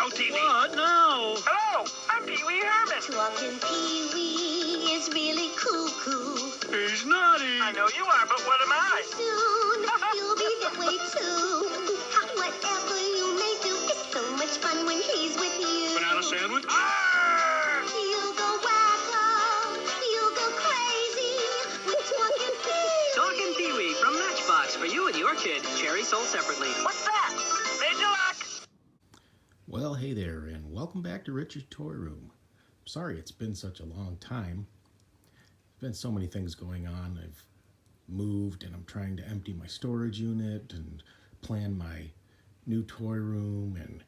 OCD. What? No. Hello, I'm Pee-wee Herman. Talking Pee-wee is really cuckoo. He's naughty. I know you are, but what am I? Soon you'll be that way too. Whatever you may do, it's so much fun when he's with you. Banana sandwich? Arr! You'll go wacko, you'll go crazy when talking Pee-wee. Talking Pee-wee from Matchbox for you and your kid. Cherry sold separately. What's that? Major lock? Well, hey there, and welcome back to Richard's Toy Room. Sorry it's been such a long time. There's been so many things going on. I've moved and I'm trying to empty my storage unit and plan my new toy room and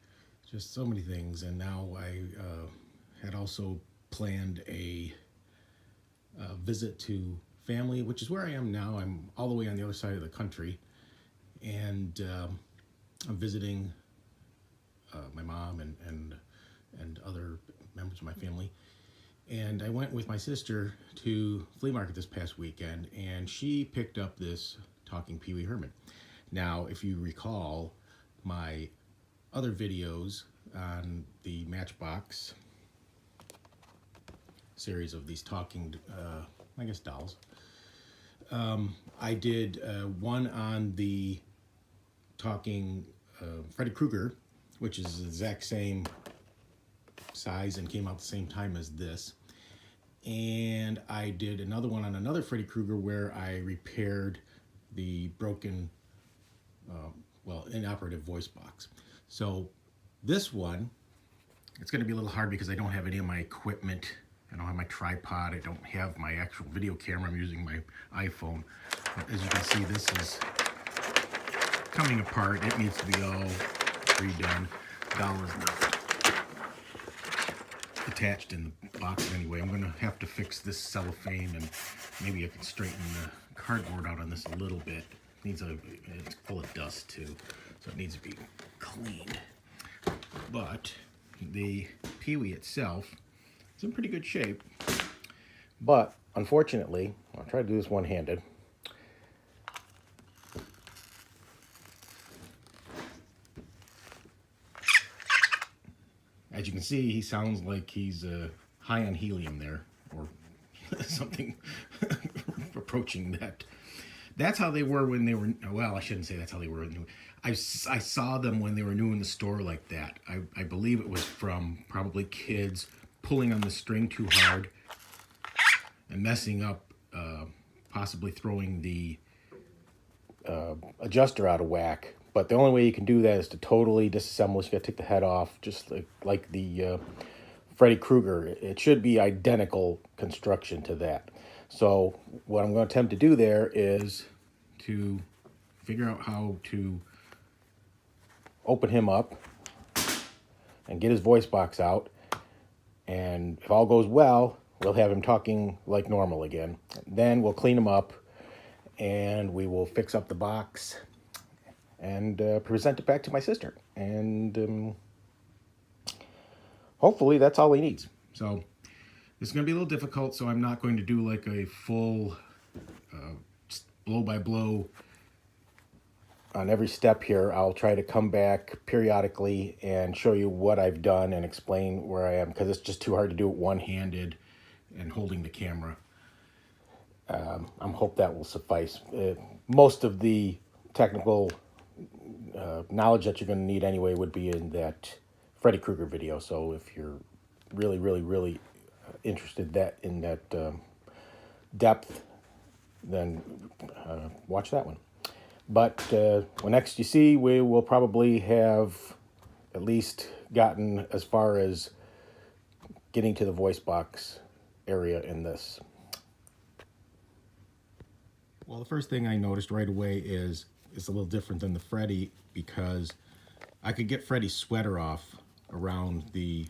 just so many things. And now I had also planned a visit to family, which is where I am now. I'm all the way on the other side of the country, and I'm visiting my mom and other members of my family. And I went with my sister to flea market this past weekend, and she picked up this talking Pee-wee Herman. Now, if you recall my other videos on the Matchbox series of these talking, I guess, dolls, I did one on the talking Freddy Krueger, which is the exact same size and came out the same time as this. And I did another one on another Freddy Krueger where I repaired the broken, inoperative voice box. So this one, it's going to be a little hard because I don't have any of my equipment. I don't have my tripod. I don't have my actual video camera. I'm using my iPhone. But as you can see, this is coming apart. It needs to be all redone. Doll is not attached in the box anyway. I'm going to have to fix this cellophane, and maybe I can straighten the cardboard out on this a little bit. It's full of dust too, so it needs to be cleaned. But the Pee-wee itself is in pretty good shape. But unfortunately, I'll try to do this one-handed. As you can see, he sounds like he's high on helium there, or something approaching that. That's how they were when they were, well, I shouldn't say that's how they were. I saw them when they were new in the store like that. I believe it was from probably kids pulling on the string too hard and messing up, possibly throwing the adjuster out of whack. But the only way you can do that is to totally disassemble it. You gotta take the head off, just like the Freddy Krueger. It should be identical construction to that. So what I'm going to attempt to do there is to figure out how to open him up and get his voice box out. And if all goes well, we'll have him talking like normal again. Then we'll clean him up and we will fix up the box and present it back to my sister. And hopefully that's all he needs. So this is going to be a little difficult, so I'm not going to do like a full blow-by-blow on every step here. I'll try to come back periodically and show you what I've done and explain where I am, because it's just too hard to do it one-handed and holding the camera. I hope that will suffice. Most of the technical knowledge that you're going to need anyway would be in that Freddy Krueger video. So if you're really interested in that depth, then watch that one. But when next you see, we will probably have at least gotten as far as getting to the voice box area in this. Well, the first thing I noticed right away is it's a little different than the Freddy, because I could get Freddy's sweater off around the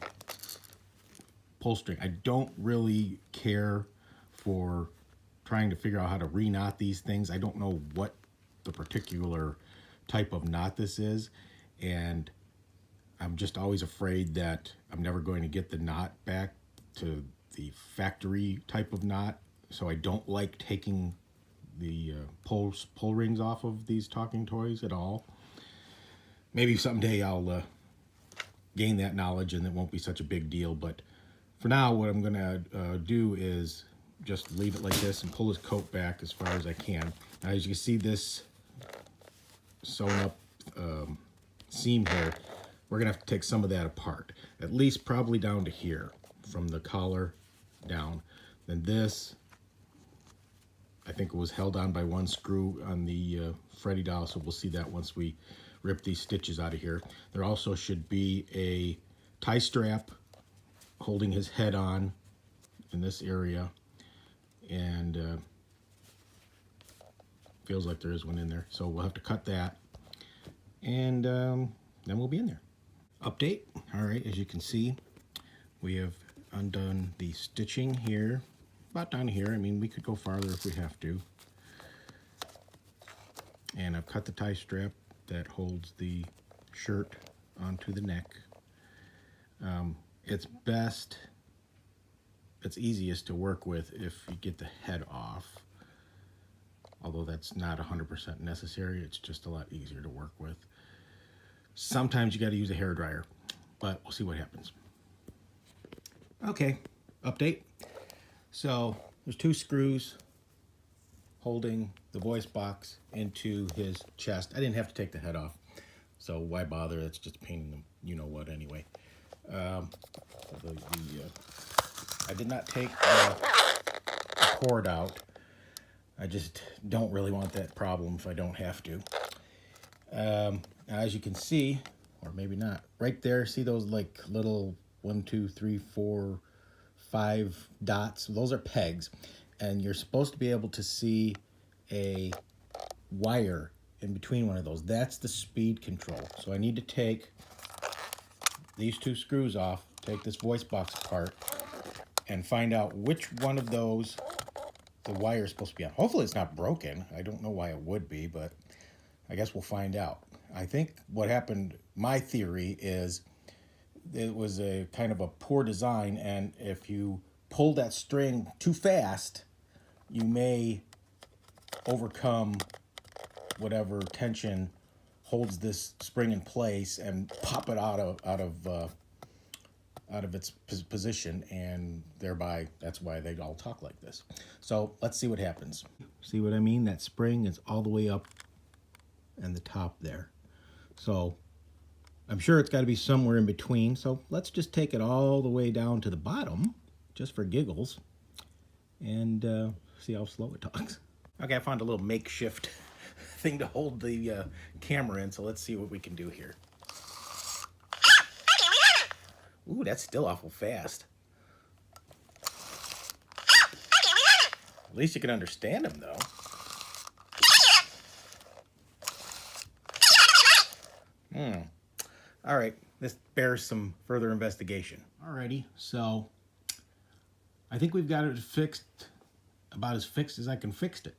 pull string. I don't really care for trying to figure out how to re-knot these things. I don't know what the particular type of knot this is, and I'm just always afraid that I'm never going to get the knot back to the factory type of knot. So I don't like taking the pull rings off of these talking toys at all. Maybe someday I'll gain that knowledge, and it won't be such a big deal. But for now, what I'm gonna do is just leave it like this and pull his coat back as far as I can. Now, as you can see, this sewn up seam here, we're gonna have to take some of that apart, at least probably down to here, from the collar down. Then this, I think it was held on by one screw on the Freddy doll, so we'll see that once we rip these stitches out of here. There also should be a tie strap holding his head on in this area, and feels like there is one in there, so we'll have to cut that, and then we'll be in there. Update. All right, as you can see, we have undone the stitching here, about down here. I mean, we could go farther if we have to. And I've cut the tie strap that holds the shirt onto the neck. It's easiest to work with if you get the head off, although that's not 100% necessary. It's just a lot easier to work with. Sometimes you got to use a hairdryer, but we'll see what happens. Okay, update. So there's 2 screws holding the voice box into his chest. I didn't have to take the head off, so why bother? It's just a pain in the you-know-what anyway. I did not take the cord out. I just don't really want that problem if I don't have to. As you can see, or maybe not, right there, see those like little 1, 2, 3, 4, 5 dots? Those are pegs, and you're supposed to be able to see a wire in between one of those. That's the speed control. So I need to take these 2 screws off, take this voice box apart, and find out which one of those the wire is supposed to be on. Hopefully it's not broken. I don't know why it would be, but I guess we'll find out. I think what happened, my theory is it was a kind of a poor design, and if you pull that string too fast, you may overcome whatever tension holds this spring in place and pop it out of its position, and thereby that's why they all talk like this. So let's see what happens. See what I mean? That spring is all the way up and the top there. So I'm sure it's got to be somewhere in between. So let's just take it all the way down to the bottom, just for giggles, and see how slow it talks. Okay, I found a little makeshift thing to hold the camera in, so let's see what we can do here. Ooh, that's still awful fast. At least you can understand him, though. All right, this bears some further investigation. Alrighty, so I think we've got it fixed, about as fixed as I can fix it,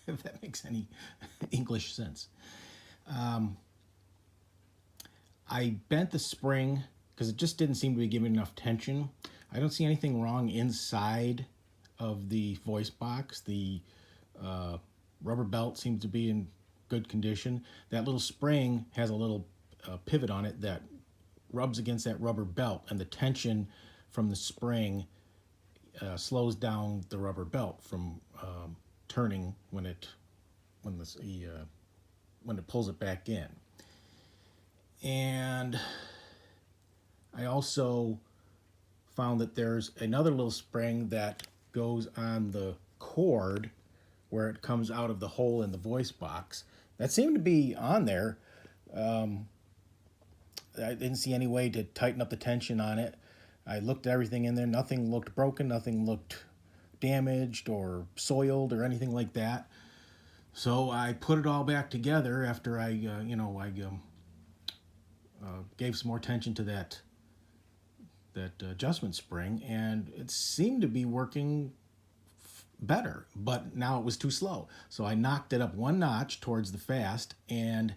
if that makes any English sense. I bent the spring because it just didn't seem to be giving enough tension. I don't see anything wrong inside of the voice box. The rubber belt seems to be in good condition. That little spring has a little pivot on it that rubs against that rubber belt, and the tension from the spring slows down the rubber belt from turning when it pulls it back in. And I also found that there's another little spring that goes on the cord where it comes out of the hole in the voice box. That seemed to be on there. I didn't see any way to tighten up the tension on it. I looked at everything in there. Nothing looked broken. Nothing looked damaged or soiled or anything like that. So I put it all back together after I gave some more tension to that adjustment spring, and it seemed to be working better, but now it was too slow. So I knocked it up 1 notch towards the fast, and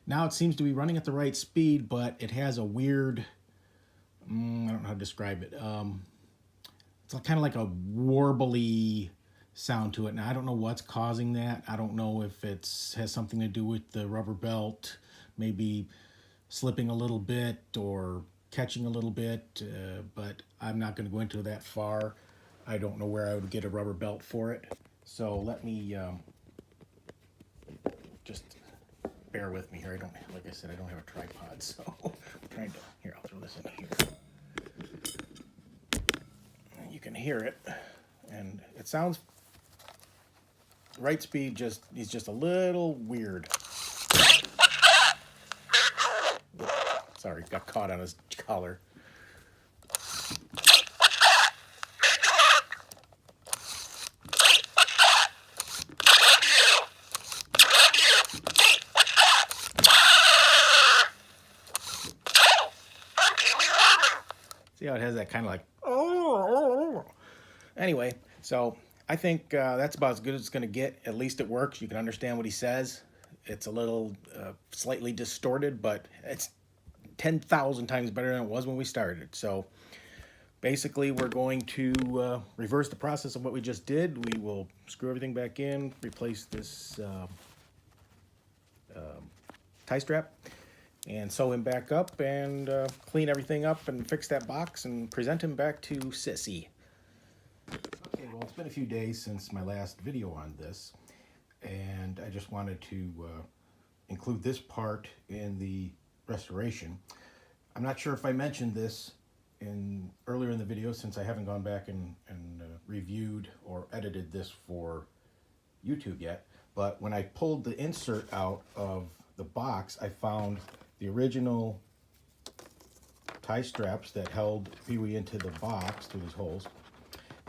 now it seems to be running at the right speed, but it has a weird, I don't know how to describe it. It's kind of like a warbly sound to it. Now, I don't know what's causing that. I don't know if it has something to do with the rubber belt, maybe slipping a little bit or catching a little bit, but I'm not going to go into that far. I don't know where I would get a rubber belt for it. So let me just bear with me here. I don't, like I said, I don't have a tripod, so I'm trying to, here, I'll throw this in here. And you can hear it, and it sounds, right speed is just a little weird. Sorry, got caught on his collar. See how it has that kind of like, oh. Anyway, so I think that's about as good as it's going to get. At least it works. You can understand what he says. It's a little slightly distorted, but it's 10,000 times better than it was when we started. So basically, we're going to reverse the process of what we just did. We will screw everything back in, replace this tie strap, and sew him back up, and clean everything up and fix that box and present him back to Sissy. Okay, well, it's been a few days since my last video on this, and I just wanted to include this part in the restoration. I'm not sure if I mentioned this earlier in the video, since I haven't gone back and reviewed or edited this for YouTube yet, but when I pulled the insert out of the box, I found the original tie straps that held Pee-wee into the box through these holes,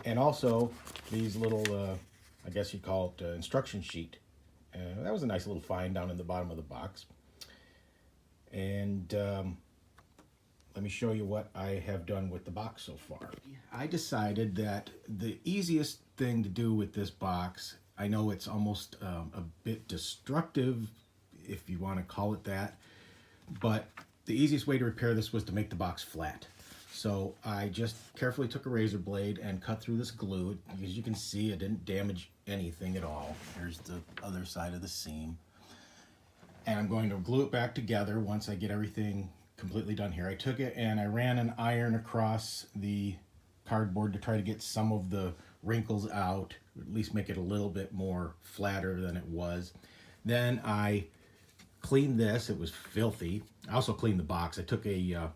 and also these little, I guess you'd call it instruction sheet. That was a nice little find down in the bottom of the box. And let me show you what I have done with the box so far. I decided that the easiest thing to do with this box, I know it's almost a bit destructive, if you want to call it that, but the easiest way to repair this was to make the box flat. So I just carefully took a razor blade and cut through this glue. As you can see, it didn't damage anything at all. Here's the other side of the seam. And I'm going to glue it back together once I get everything completely done here. I took it and I ran an iron across the cardboard to try to get some of the wrinkles out, or at least make it a little bit more flatter than it was. Then I cleaned this. It was filthy. I also cleaned the box. I took a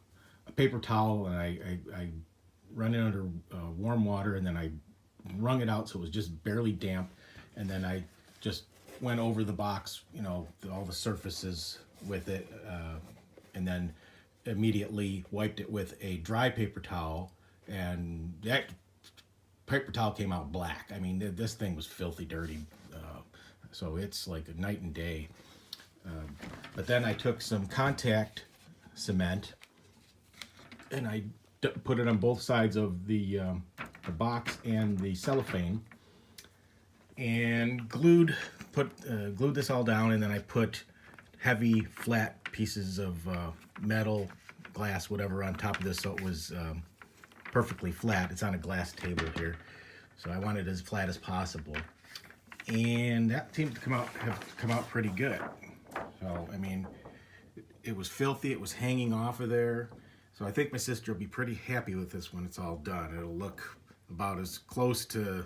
paper towel and I run it under warm water, and then I wrung it out so it was just barely damp, and then I just went over the box, you know, all the surfaces with it, and then immediately wiped it with a dry paper towel, and that paper towel came out black. I mean, this thing was filthy dirty, so it's like a night and day. But then I took some contact cement and I put it on both sides of the box and the cellophane, and glued this all down, and then I put heavy flat pieces of metal, glass, whatever on top of this, so it was perfectly flat. It's on a glass table here, so I wanted it as flat as possible, and that seemed to come out pretty good. So I mean, it was filthy. It was hanging off of there. So I think my sister will be pretty happy with this when it's all done. It'll look about as close to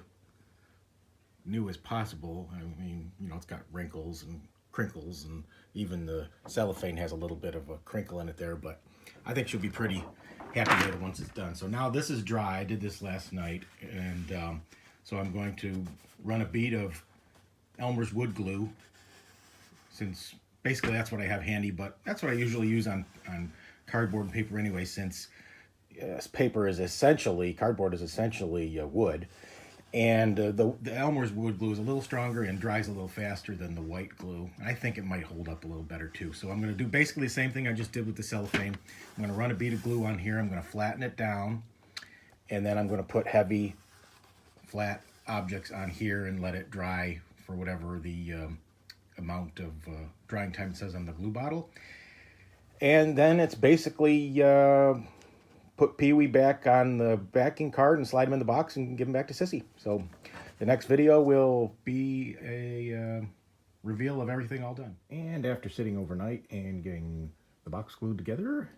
new as possible. I mean, you know, it's got wrinkles and crinkles, and even the cellophane has a little bit of a crinkle in it there, but I think she'll be pretty happy with it once it's done. So now this is dry. I did this last night, and so I'm going to run a bead of Elmer's wood glue, since basically that's what I have handy, but that's what I usually use on cardboard and paper anyway, since cardboard is essentially wood, and the Elmer's wood glue is a little stronger and dries a little faster than the white glue. I think it might hold up a little better too. So I'm going to do basically the same thing I just did with the cellophane. I'm going to run a bead of glue on here. I'm going to flatten it down, and then I'm going to put heavy flat objects on here and let it dry for whatever the amount of drying time it says on the glue bottle. And then it's basically put Pee-wee back on the backing card and slide him in the box and give him back to Sissy. So the next video will be a reveal of everything all done. And after sitting overnight and getting the box glued together,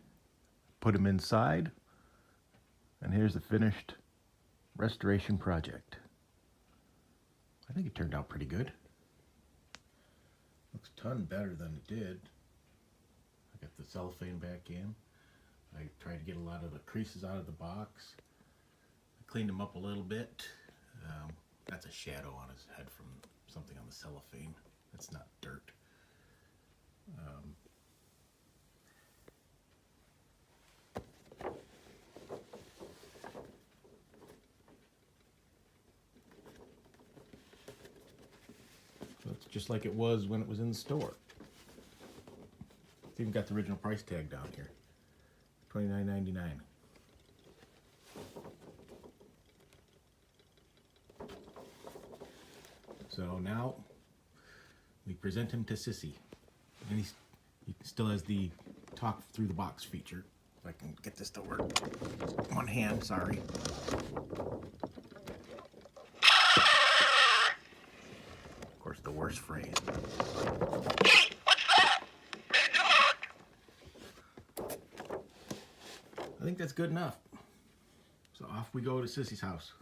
put them inside, and here's the finished restoration project. I think it turned out pretty good. Looks a ton better than it did. I got the cellophane back in. I tried to get a lot of the creases out of the box. I cleaned them up a little bit. That's a shadow on his head from something on the cellophane. That's not dirt. So it's just like it was when it was in the store. It's even got the original price tag down here. $29.99. So now we present him to Sissy, and he still has the talk through the box feature. If I can get this to work. One hand, sorry. Of course, the worst phrase. Hey, what's that? I think that's good enough. So off we go to Sissy's house.